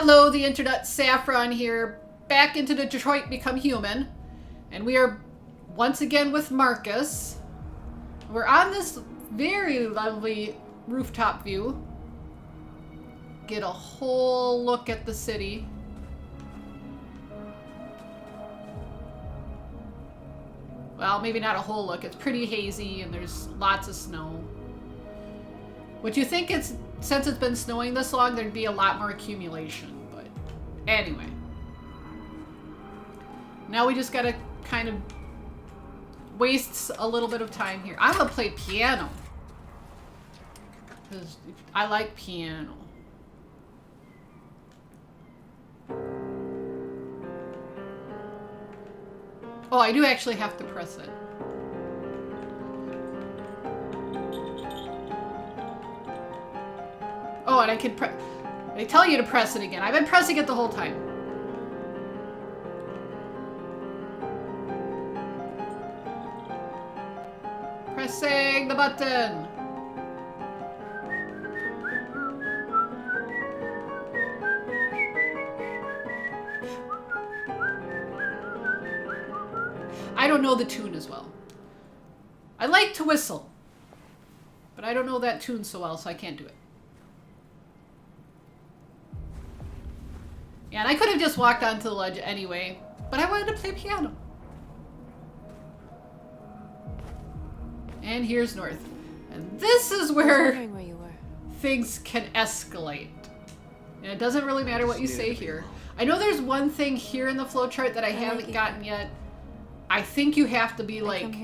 Hello, the internet, Saffron here, back into the Detroit Become Human, and we are once again with Marcus. We're on this very lovely rooftop view. Get a whole look at the city. Well, maybe not a whole look. It's pretty hazy and there's lots of snow. Would you think it's, since it's been snowing this long, there'd be a lot more accumulation, but anyway. Now we just gotta kind of waste a little bit of time here. I'm gonna play piano. Because I like piano. Oh, I do actually have to press it. Oh, and I can press... They tell you to press it again. I've been pressing it the whole time. Pressing the button. I don't know the tune as well. I like to whistle, but I don't know that tune so well, so I can't do it. Yeah, and I could have just walked onto the ledge anyway, but I wanted to play piano. And here's North. And this is where you were. Things can escalate. And it doesn't really matter what you say here. I know there's one thing here in the flowchart that I haven't gotten yet. I think you have to be like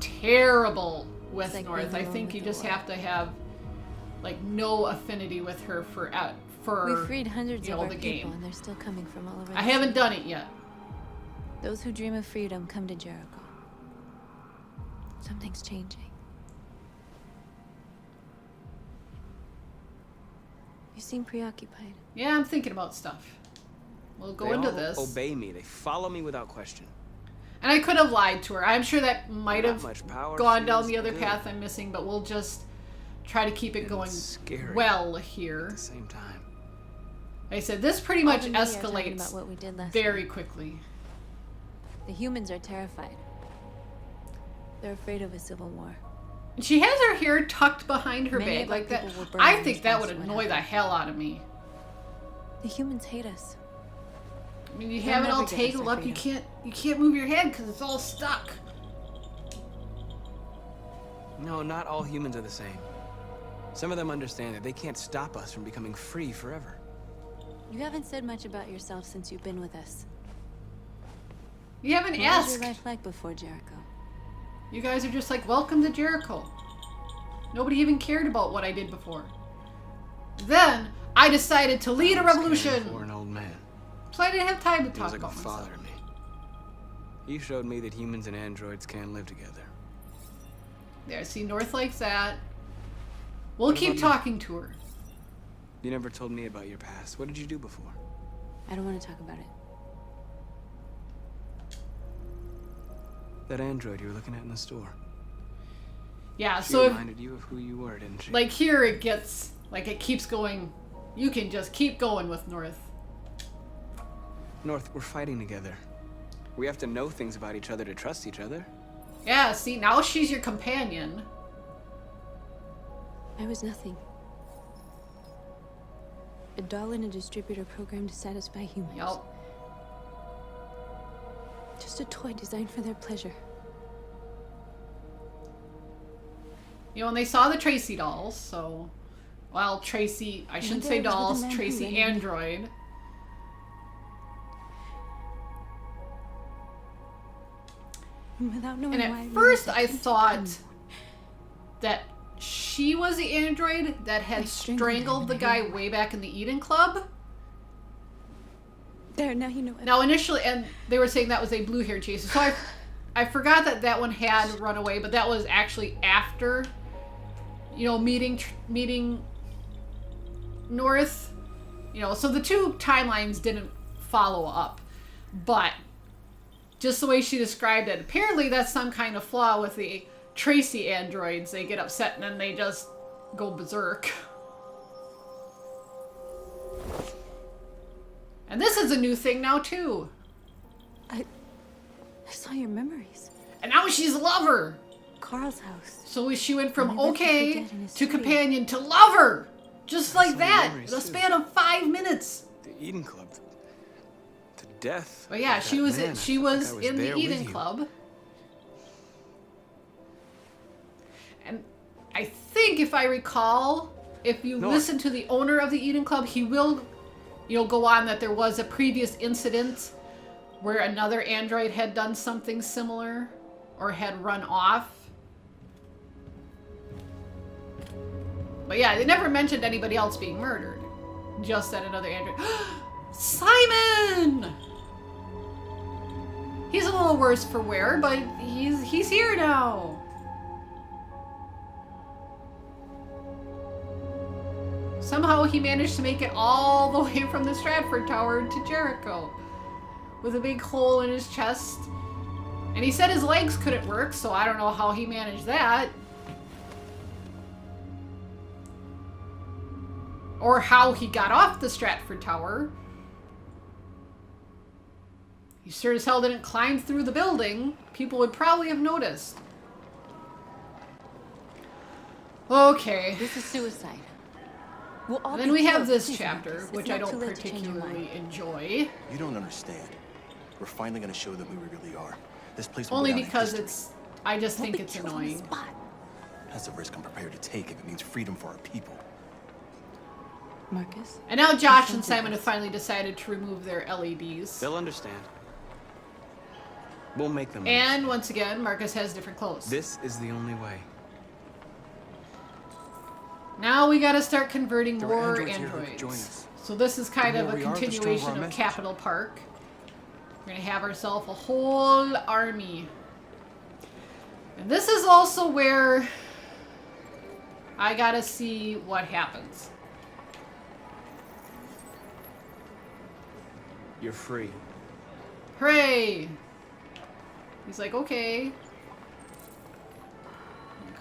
terrible with North. I think you just have to have like no affinity with her for we freed hundreds of our the people, game. and they're still coming from all over. I haven't done it yet. Those who dream of freedom come to Jericho. Something's changing. You seem preoccupied. Yeah, I'm thinking about stuff. We'll go into this. They obey me. They follow me without question. And I could have lied to her. I'm sure that might have power gone down the other good. path I'm missing, but we'll just try to keep it going well here. At the same time. Like I said, this pretty much About escalates what we did last very night. quickly. The humans are terrified. They're afraid of a civil war. And she has her hair tucked behind her Many bag of our like that. people were burned I in think that would response to annoy what the hell out of me. The humans hate us. I mean, you They'll have it all never give us tangled our up. You freedom. can't move your head because it's all stuck. No, not all humans are the same. Some of them understand that they can't stop us from becoming free forever. You haven't said much about yourself since you've been with us. You haven't What was asked. your life like before Jericho? You guys are just like, welcome to Jericho. Nobody even cared about what I did before. Then I decided to lead a revolution. For an old man. So I didn't have time to He talk was like a about myself. father to me. He showed me that humans and androids can live together. There, see, North likes that. We'll What keep about you? talking to her. You never told me about your past. What did you do before? I don't want to talk about it. That android you were looking at in the store. Yeah, She so if, reminded you of who you were, didn't she? like here it gets, like it keeps going. You can just keep going with North. North, we're fighting together. We have to know things about each other to trust each other. Yeah, see, now she's your companion. I was nothing. A doll in a distributor program to satisfy humans. Yup. Just a toy designed for their pleasure. You know, and they saw the Tracy dolls, so... Well, Tracy, I shouldn't say wonder it was with dolls, the man who Tracy rented me. android. Without knowing And why. at we first were I such thought fun. that she was the android that I had strangled strangled him the in guy the way back in the Eden Club. There, now you know it. Now initially, and they were saying that was a blue-haired chaser, so I forgot that that one had run away, but that was actually after, you know, meeting North, you know, so the two timelines didn't follow up, but just the way she described it, apparently that's some kind of flaw with the Tracy androids. They get upset and then they just go berserk. And this is a new thing now, too. I saw your memories. And now she's lover. Carl's house. So she went from And I bet you okay forget in his to studio. companion to lover. Just like some that. memories, The too. span of 5 minutes. The Eden Club. To death. But yeah, of she that was man. I she felt like was I in the there with Eden you. Club. And I think if I recall, if you No, listen to the owner of the Eden Club, he will, go on that there was a previous incident where another android had done something similar or had run off. But yeah, they never mentioned anybody else being murdered. Just that another android. Simon! He's a little worse for wear, but he's here now. Somehow he managed to make it all the way from the Stratford Tower to Jericho with a big hole in his chest. And he said his legs couldn't work, so I don't know how he managed that. Or how he got off the Stratford Tower. He sure as hell didn't climb through the building. People would probably have noticed. Okay. This is suicide. We'll all And then be we have killed. this Please, chapter, Marcus. which It's I not don't too late to change your mind. particularly enjoy. You don't understand. We're finally going to show them who we really are. This place will Only go down in because history. I just We'll think be it's killed on the annoying. spot. That's a risk I'm prepared to take if it means freedom for our people. Marcus. And now Josh Don't and do Simon this. have finally decided to remove their LEDs. They'll understand. We'll make them. And once again, Marcus has different clothes. This is the only way. Now we gotta start converting There were more androids here who could androids. join us. So this is kind The of more a we are, the stronger continuation our of message. Capitol Park. We're gonna have ourselves a whole army. And this is also where I gotta see what happens. You're free. Hooray! He's like, okay.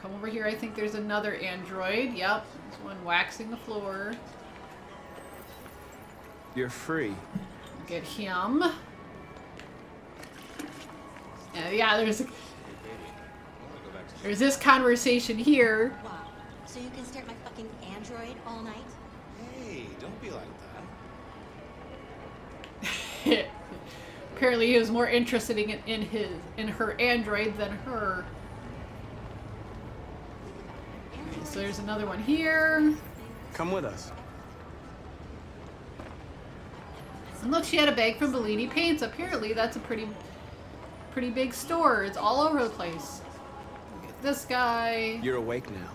Come over here. I think there's another android. Yep. There's one waxing the floor. You're free. Get him. Yeah, there's this conversation here. Wow. So you can stare at my fucking android all night? Hey, don't be like that. Apparently he was more interested in her android than her. Okay, so there's another one here. Come with us. And look, she had a bag from Bellini Paints. Apparently that's a pretty big store. It's all over the place. Look at this guy. You're awake now.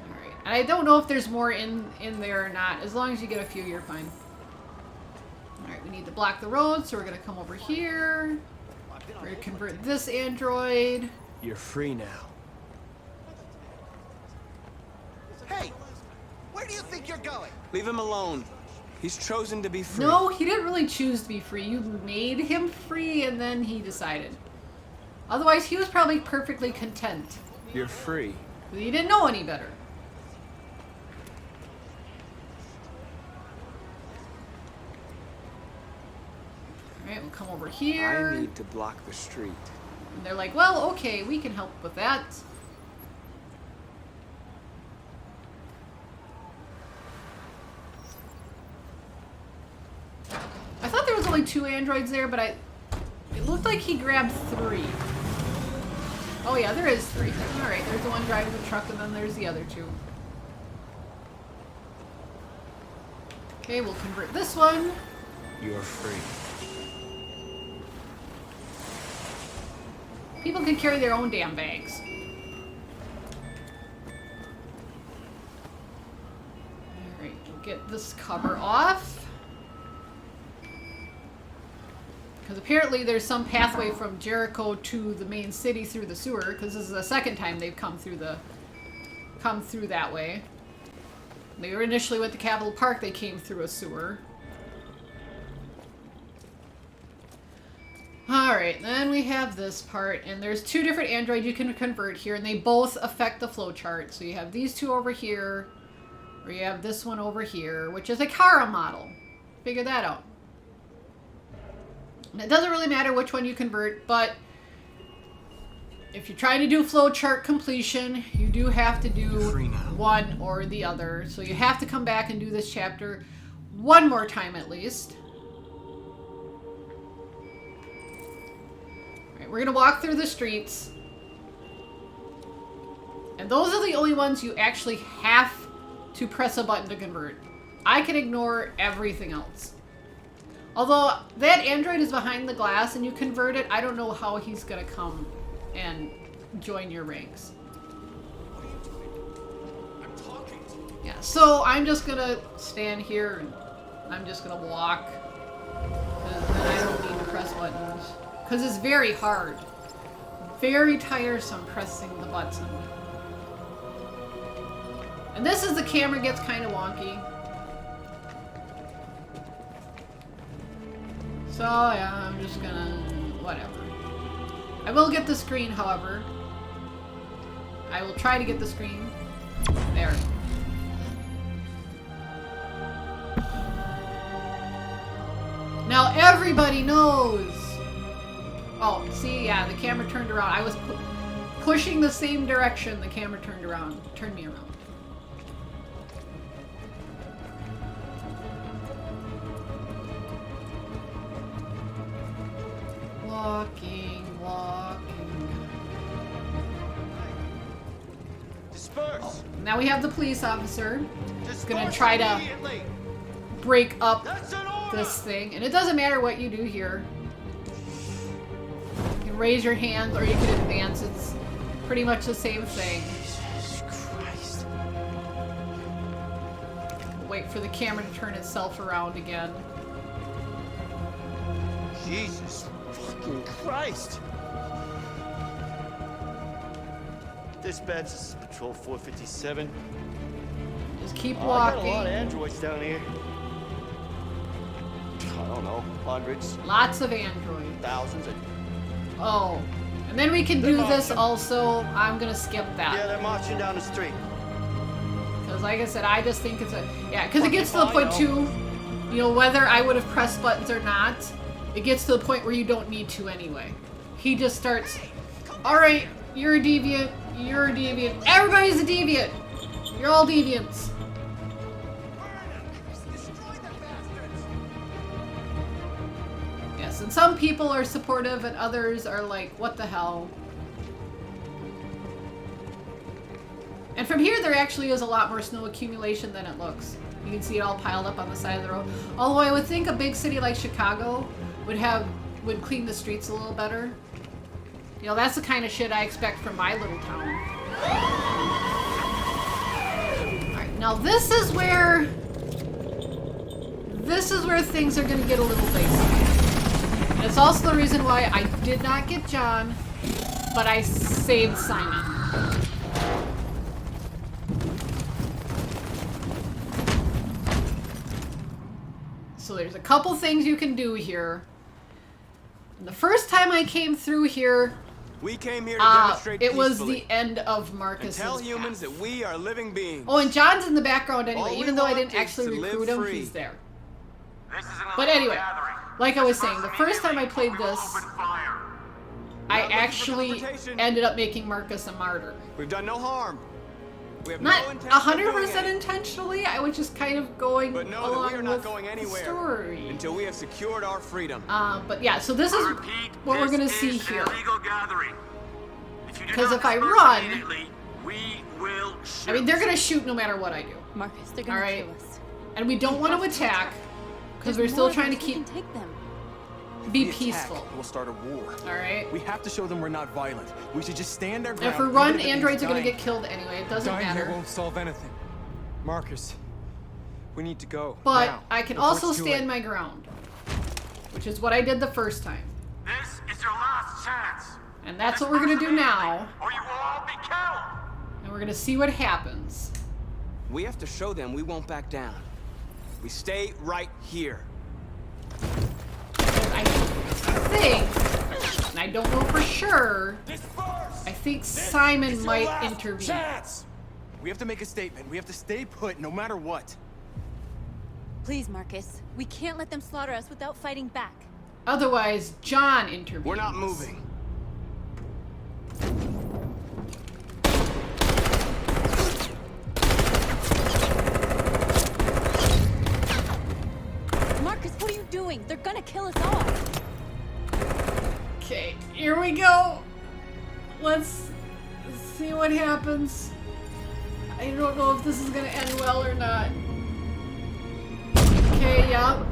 Alright. And I don't know if there's more in there or not. As long as you get a few, you're fine. Alright, we need to block the road, so we're gonna come over here. We're gonna convert this android. You're free now. Hey, where do you think you're going? Leave him alone. He's chosen to be free. No, he didn't really choose to be free. You made him free and then he decided. Otherwise, he was probably perfectly content. You're free. But he didn't know any better. Alright, we'll come over here. I need to block the street. And they're like, well, okay, we can help with that. I thought there was only 2 androids there, but it looked like he grabbed 3. Oh yeah, there is 3. Alright, there's the one driving the truck and then there's the other 2. Okay, we'll convert this one. You're free. People can carry their own damn bags. Alright, we'll get this cover off. Because apparently there's some pathway from Jericho to the main city through the sewer, because this is the second time they've come through that way. They were initially with the Capitol Park, they came through a sewer. Alright, then we have this part, and there's 2 different androids you can convert here, and they both affect the flowchart. So you have these 2 over here, We have this one over here, which is a Kara model. Figure that out. And it doesn't really matter which one you convert, but if you're trying to do flowchart completion, you do have to do one or the other. So you have to come back and do this chapter one more time at least. Alright, we're gonna walk through the streets. And those are the only ones you actually have to press a button to convert. I can ignore everything else. Although that android is behind the glass and you convert it, I don't know how he's gonna come and join your ranks. Yeah, so I'm just gonna stand here and I'm just gonna walk. Because then I don't need to press buttons. Because it's very hard. Very tiresome pressing the button. And this is the camera gets kind of wonky. So yeah, I'm just gonna... whatever. I will get the screen, however. I will try to get the screen. There. Now everybody knows! Oh, see, yeah, the camera turned around. I was pushing the same direction, the camera turned around. Turned me around. Walking, walking. Disperse. Oh, now we have the police officer. Just gonna Disperse try to immediately. break up That's an order. this thing. And it doesn't matter what you do here. You can raise your hand or you can advance. It's pretty much the same thing. Jesus Christ. Wait for the camera to turn itself around again. Jesus fucking Christ. Dispatch, this is Patrol 457. Just keep I got a lot of walking. androids down here. I don't know, hundreds, Lots of androids. thousands. Oh. And then we can do this also. I'm gonna skip Yeah, that. they're marching down the street. Because like I said, I just think it's a... Yeah, because it gets to the point too, you know, whether I would have pressed buttons or not, it gets to the point where you don't need to anyway. He just starts, alright, you're a deviant, you're a deviant. Everybody's a deviant! You're all deviants. Yes, and some people are supportive and others are like, what the hell? And from here there actually is a lot more snow accumulation than it looks. You can see it all piled up on the side of the road. Although I would think a big city like Chicago would clean the streets a little better. You know, that's the kind of shit I expect from my little town. Alright, now this is where things are gonna get a little dicey. And it's also the reason why I did not get John, but I saved Simon. So there's a couple things you can do here. And the first time I came through here, We came here to demonstrate it was peacefully the end of and Marcus's tell humans path. that we are living beings. Oh, and John's in the background anyway. All we Even though I want didn't is actually to live recruit him, free. he's there. This is an But illegal anyway, gathering. like I was saying, the first time I played this, Open fire. I Not looking for actually confrontation. ended up making Marcus a martyr. We've done no harm. We have Not no intention of doing 100% any. intentionally, I was just kind of going But know that along we are not with going the anywhere story. until we have secured our freedom. But yeah, so this is I repeat, what we're this gonna see is here. An illegal gathering. If you do 'Cause not if I disperse run- immediately, we will shoot. I mean, they're gonna shoot no matter what I do. Marcus, they're gonna Alright. kill us. And we don't want to attack, because There's we're still more of trying to us. We keep can take them. be We attack, peaceful. We'll start a war. Alright? We have to show them we're not violent. We should just stand our And ground. if we even run, if it means androids are gonna dying. get killed anyway. It doesn't Dying here matter. won't solve anything. Marcus, we need to go. But now, I can before also it's too stand late. my ground. Which is what I did the first time. This is your last chance. And that's what we're gonna do now. Or you will all be killed. And we're gonna see what happens. We have to show them we won't back down. We stay right here. I think, and I don't know for sure, Disperse. I think Simon It's your might last intervene. chance. We have to make a statement. We have to stay put no matter what. Please, Marcus. We can't let them slaughter us without fighting back. Otherwise, John intervenes. We're not moving. Marcus, what are you doing? They're gonna kill us all. Okay, here we go. Let's see what happens. I don't know if this is gonna end well or not. Okay, yeah.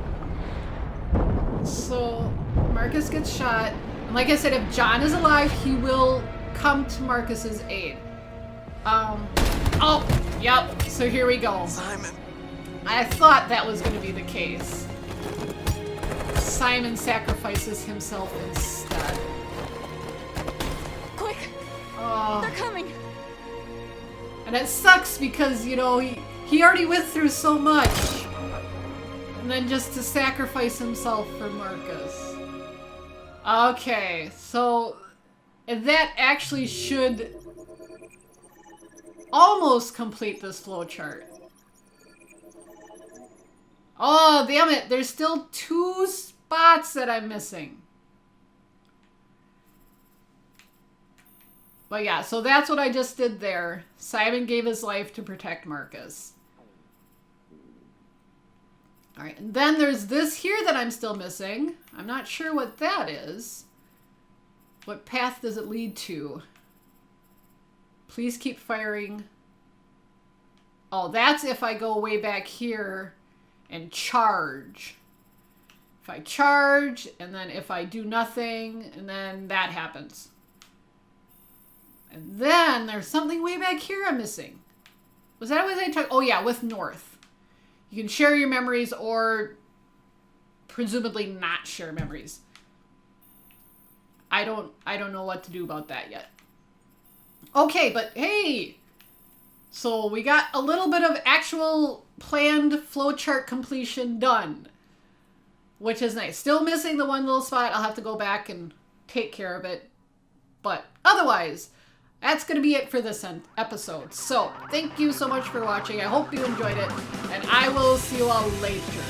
So, Marcus gets shot. And like I said, if John is alive, he will come to Marcus's aid. Oh, yep. So here we go. Simon. I thought that was gonna be the case. Simon sacrifices himself instead. Quick! Oh. They're coming! And it sucks because, you know, he already went through so much. And then just to sacrifice himself for Marcus. Okay, so that actually should almost complete this flowchart. Oh, damn it. There's still 2 spots that I'm missing. But yeah, so that's what I just did there. Simon gave his life to protect Marcus. Alright, and then there's this here that I'm still missing. I'm not sure what that is. What path does it lead to? Please keep firing. Oh, that's if I go way back here and charge. If I charge, and then if I do nothing, and then that happens. And then there's something way back here I'm missing. Was that what I talked? Oh yeah, with North. You can share your memories or presumably not share memories. I don't know what to do about that yet. Okay, but hey! So we got a little bit of actual planned flowchart completion done. Which is nice. Still missing the one little spot. I'll have to go back and take care of it. But otherwise, that's going to be it for this episode. So, thank you so much for watching. I hope you enjoyed it. And I will see you all later.